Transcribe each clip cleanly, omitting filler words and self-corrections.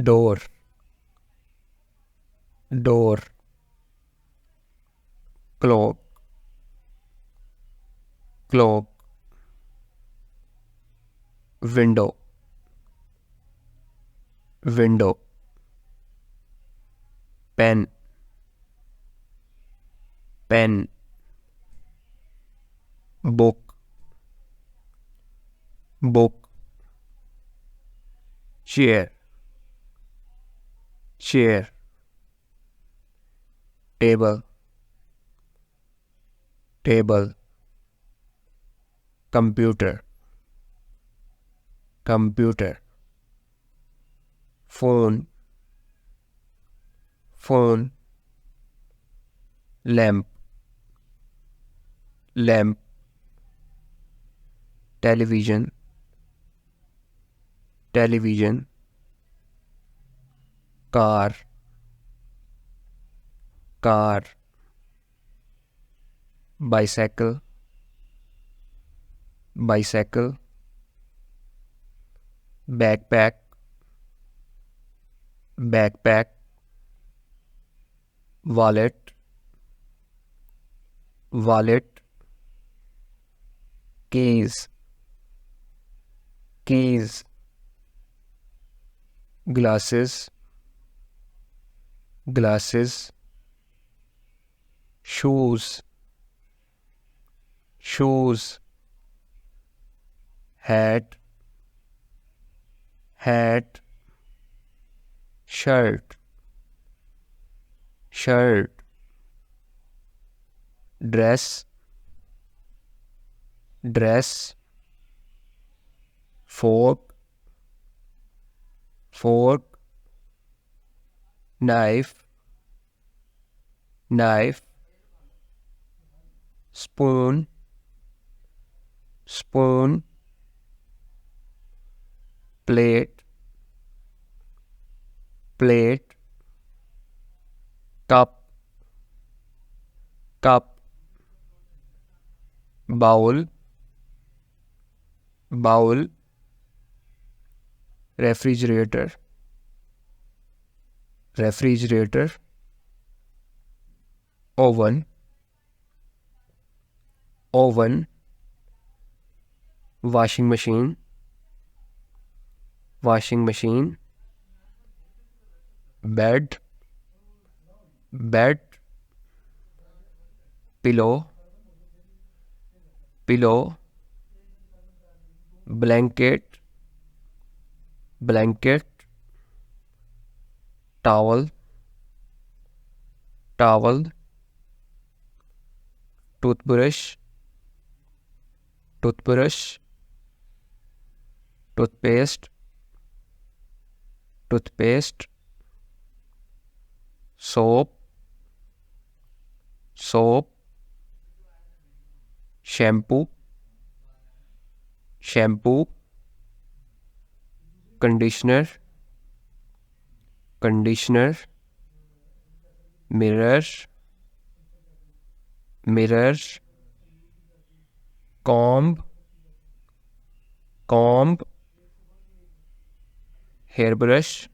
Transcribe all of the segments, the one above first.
door, door, clock, clock, window, window, pen, pen, book, book, chair, chair, table, table, computer, computer, phone, phone, lamp, lamp, television, television, car, car, bicycle, bicycle, backpack, backpack, wallet, wallet, keys, keys, glasses, glasses, shoes, shoes, hat, hat, shirt, shirt, dress, dress, fork, fork, knife, knife, spoon, spoon, plate, plate, cup, cup, bowl, bowl, refrigerator, refrigerator, oven, oven, washing machine, washing machine, bed, bed, pillow, pillow, blanket, blanket, towel, towel, toothbrush, toothbrush, toothpaste, toothpaste, soap, soap, shampoo, shampoo, conditioner, conditioner, mirror, mirror, comb, comb, hairbrush,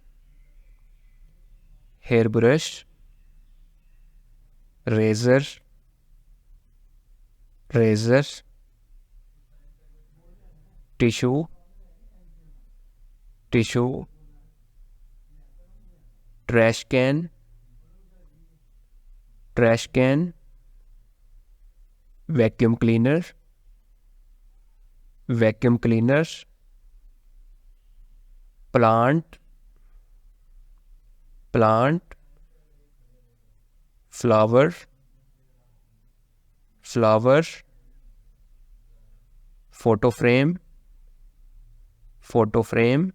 hairbrush, razor, razor, tissue, tissue, trash can, trash can, vacuum cleaner, vacuum cleaner, plant, plant, flower, flower, photo frame, photo frame,